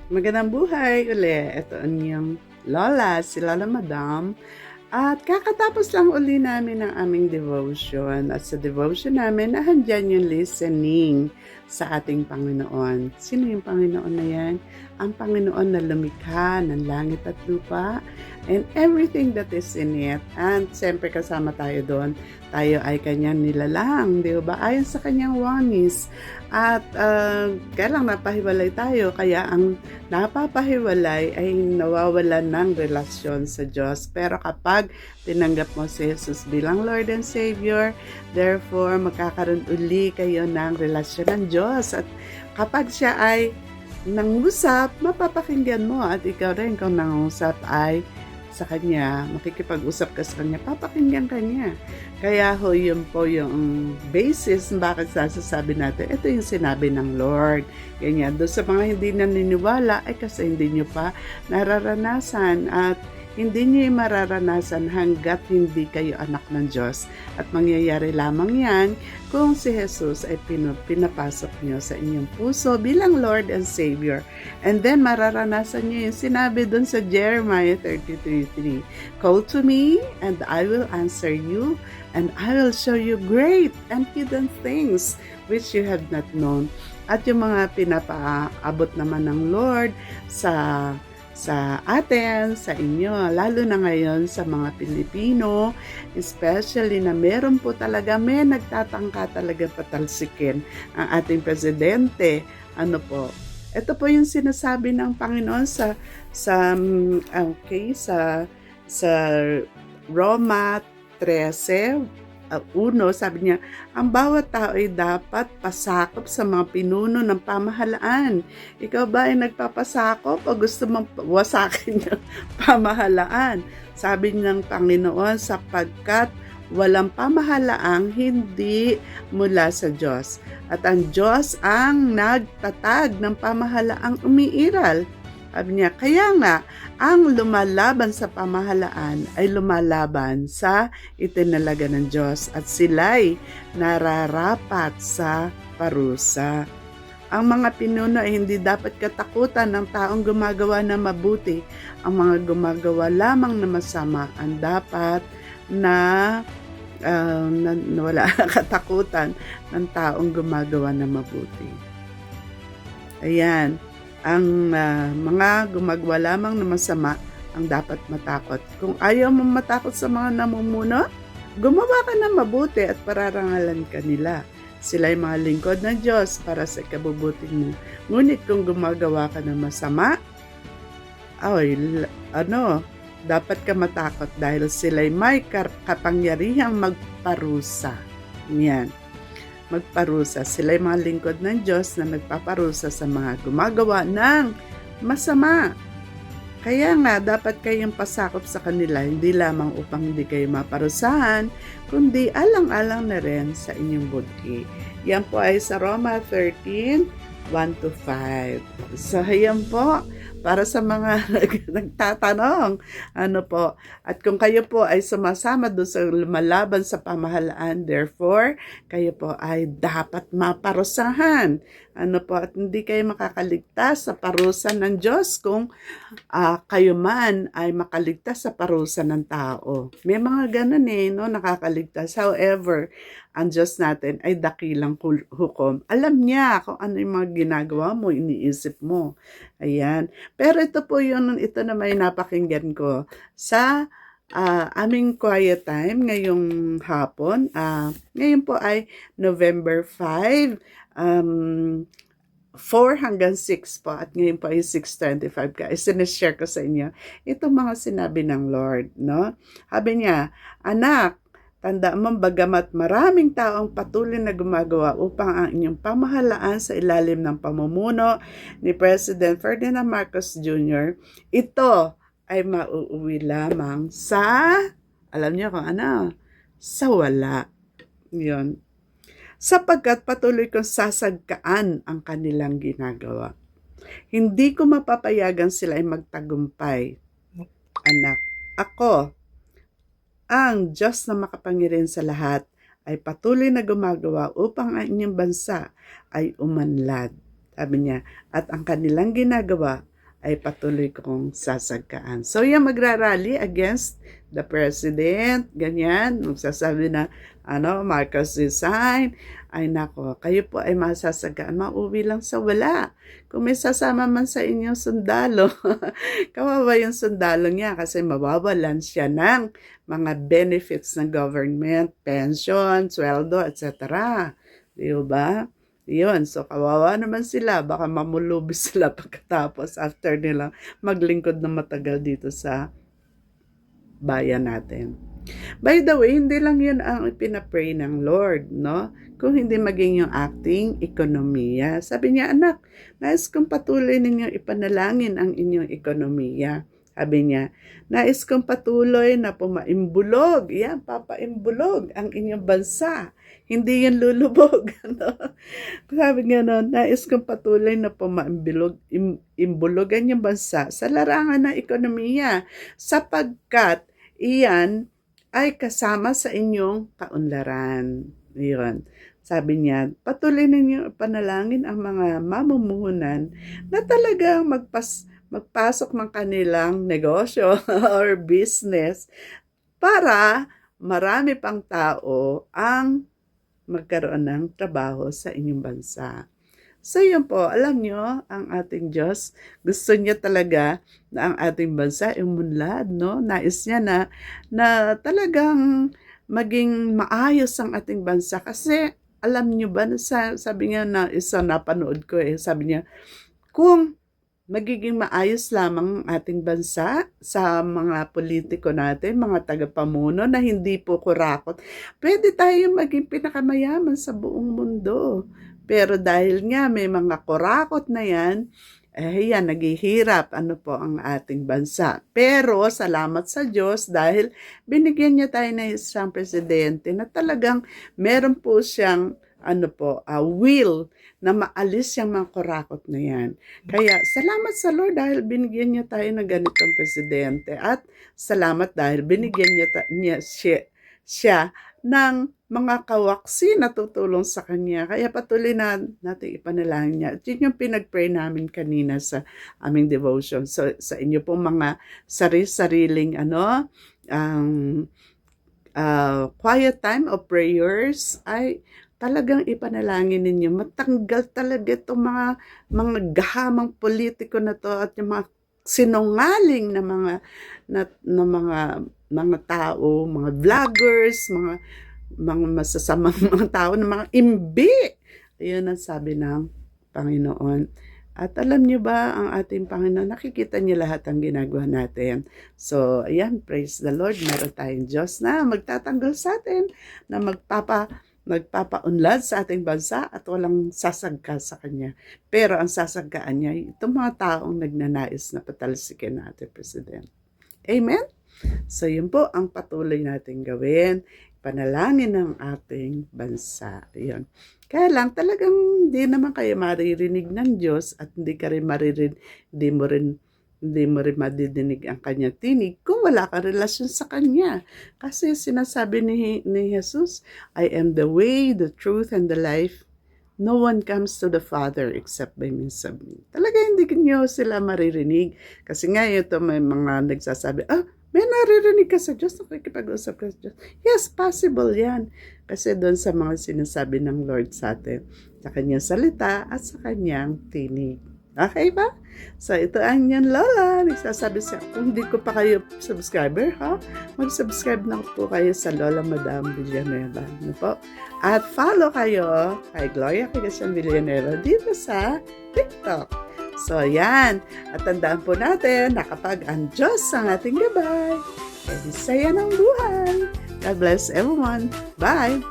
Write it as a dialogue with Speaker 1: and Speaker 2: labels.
Speaker 1: Magandang buhay uli. Ito ang inyong Lola, si Lola Madam. At kakatapos lang uli namin ng aming devotion. At sa devotion namin, nahandyan yung listening sa ating Panginoon. Sino yung Panginoon na yan? Ang Panginoon na lumikha ng langit at lupa and everything that is in it. And siyempre kasama tayo doon. Tayo ay kanyang nilalang, di ba? Ayon sa kanyang wanis. At kaya lang napahiwalay tayo. Kaya ang napapahiwalay ay nawawalan ng relasyon sa Diyos. Pero kapag tinanggap mo si Jesus bilang Lord and Savior, therefore magkakaroon uli kayo ng relasyon ng Diyos. At kapag siya ay nangusap, mapapakinggan mo. At ikaw rin kung nangusap ay sa Kanya, makikipag-usap ka sa Kanya, papakinggan ka niya. Kaya ho, yun po yung basis bakit sasasabi natin, ito yung sinabi ng Lord. Ganyan, doon sa mga hindi naniniwala, ay kasi hindi nyo pa nararanasan at hindi nyo mararanasan hanggat hindi kayo anak ng Diyos. At mangyayari lamang yan kung si Jesus ay pinapasok nyo sa inyong puso bilang Lord and Savior. And then mararanasan nyo yung sinabi dun sa Jeremiah 33:3. Call to me and I will answer you and I will show you great and hidden things which you have not known. At yung mga pinapaabot naman ng Lord sa atin, sa inyo, lalo na ngayon sa mga Pilipino, especially na meron po talaga, may nagtatangka talaga patalsikin ang ating presidente. Ano po? Ito po yung sinasabi ng Panginoon sa Roma 13:1, sabi niya, ang bawat tao ay dapat pasakop sa mga pinuno ng pamahalaan. Ikaw ba ay nagpapasakop o gusto mong wasakin yung pamahalaan? Sabi ng Panginoon, sapagkat walang pamahalaang hindi mula sa Diyos. At ang Diyos ang nagtatag ng pamahalaang umiiral. Sabi niya, kaya nga, ang lumalaban sa pamahalaan ay lumalaban sa itinalaga ng Diyos at sila'y nararapat sa parusa. Ang mga pinuno ay hindi dapat katakutan ng taong gumagawa na mabuti. Ang mga gumagawa lamang na masama ang dapat na wala katakutan ng taong gumagawa na mabuti. Ayan. Ang mga gumagawa lamang na masama ang dapat matakot. Kung ayaw mong matakot sa mga namumuno, gumawa ka ng mabuti at pararangalan ka nila. Sila ay mga lingkod ng Diyos para sa ikabubuti mo. Ngunit kung gumagawa ka ng masama, dapat ka matakot dahil sila ay may kapangyarihang magparusa. Yan. Magparusa. Sila ay mga lingkod ng Diyos na nagpaparusa sa mga gumagawa ng masama. Kaya nga, dapat kayong pasakop sa kanila, hindi lamang upang hindi kayo maparusahan, kundi alang-alang na rin sa inyong buti. Yan po ay sa Roma 13:1-5. So, yan po. Para sa mga nagtatanong, at kung kayo po ay sumasama doon sa lumalaban sa pamahalaan, therefore, kayo po ay dapat maparusahan. At hindi kayo makakaligtas sa parusa ng Diyos kung kayo man ay makaligtas sa parusa ng tao. May mga ganun nakakaligtas. However, ang Diyos natin ay dakilang hukom. Alam niya kung ano yung mga ginagawa mo, iniisip mo. Ayan. Pero ito na may napakinggan ko sa aming quiet time ngayong hapon. Ngayon po ay November 5, 4 hanggang 6 po at ngayon po ay 6:25 guys. Sinishare ko sa inyo itong mga sinabi ng Lord, no? Sabi niya, anak, tandaan mo bagamat maraming taong patuloy na gumagawa upang ang inyong pamahalaan sa ilalim ng pamumuno ni President Ferdinand Marcos Jr., ito ay mauuwi lamang sa, alam niyo kung ano, sa wala. Yun. Sapagkat patuloy kong sasagkaan ang kanilang ginagawa. Hindi ko mapapayagan sila ay magtagumpay. Anak, ako, ang Diyos na makapangyarihan sa lahat ay patuloy na gumagawa upang ang inyong bansa ay umanlad. Sabi niya, at ang kanilang ginagawa ay patuloy kong sasagkaan. So, yung magrarally against the president, ganyan, magsasabi na, Marcos resign, ay nako, kayo po ay masasagaan, mauwi lang sa wala. Kung may sasama man sa inyong sundalo, kawawa yung sundalo niya kasi mawawalan siya ng mga benefits ng government, pension, sweldo, etc. Di ba? Yun, so kawawa naman sila, baka mamulubi sila pagkatapos after nila maglingkod ng matagal dito sa bayan natin. By the way, hindi lang yun ang ipinapray ng Lord, no? Kung hindi maging yung acting ekonomiya. Sabi niya, anak, nais kong patuloy ninyong ipanalangin ang inyong ekonomiya. Sabi niya, nais kong patuloy na pumaimbulog. Yan, papaimbulog ang inyong bansa. Hindi yan lulubog. No? Sabi nga no, nais kong patuloy na imbulugan yung bansa sa larangan ng ekonomiya sapagkat iyan ay kasama sa inyong kaunlaran. Yun. Sabi niya, patuloy ninyo panalangin ang mga mamumuhunan na talagang magpasok ng kanilang negosyo or business para marami pang tao ang magkaroon ng trabaho sa inyong bansa. So yun po, alam nyo, ang ating Diyos, gusto niya talaga na ang ating bansa umunlad, no? Nais niya na talagang maging maayos ang ating bansa. Kasi alam nyo ba, sabi nga na isa napanood ko sabi niya, kung magiging maayos lamang ang ating bansa sa mga politiko natin, mga tagapamuno na hindi po kurakot, pwede tayo maging pinakamayaman sa buong mundo. Pero dahil nga may mga kurakot na yan, yan, naghihirap ang ating bansa. Pero salamat sa Diyos dahil binigyan niya tayo ng isang presidente na talagang meron po siyang will na maalis yung mga kurakot na yan. Kaya salamat sa Lord dahil binigyan niya tayo ng ganitong presidente at salamat dahil binigyan niya siya ng mga kawaksi na tutulong sa kanya. Kaya patuloy na natin ipanalangin niya. At yun yung pinag-pray namin kanina sa aming devotion. So, sa inyo pong mga sariling quiet time of prayers ay talagang ipanalangin ninyo. Matanggal talaga itong mga gahamang politiko na to at yung mga sinungaling na mga tao, mga vloggers, mga masasamang mga tao, ng mga imbi. Ayun ang sabi ng Panginoon. At alam niyo ba, ang ating Panginoon, nakikita niya lahat ang ginagawa natin. So, ayan, praise the Lord. Meron tayong Diyos na magtatanggol sa atin, na magpapaunlad sa ating bansa at walang sasagka sa Kanya. Pero ang sasagkaan niya, itong mga taong nagnanais na patalsikin na ating President. Amen? So, yun po ang patuloy natin gawin. Panalangin ng ating bansa. Ayun. Kaya lang, talagang hindi naman kayo maririnig ng Diyos at hindi mo rin madidinig ang kanyang tinig kung wala kang relasyon sa Kanya. Kasi sinasabi ni Jesus, I am the way, the truth, and the life. No one comes to the Father except by means of me. Talaga hindi nyo sila maririnig. Kasi nga ito may mga nagsasabi, may naririnig ka sa Diyos, nakikipag-usap ka sa Diyos. Yes, possible yan. Kasi doon sa mga sinasabi ng Lord sa atin, sa kanyang salita at sa kanyang tinig. Okay ba? So, ito ang yan Lola. Nagsasabi siya, kung hindi ko pa kayo subscriber, mag-subscribe na po kayo sa Lola Madam Villanueva. Ano po? At follow kayo kay Gloria Cagacian Villanueva dito sa TikTok. So, yan. At tandaan po natin na kapag ang Diyos ang ating gabay, ay saya ng buhay. God bless everyone. Bye!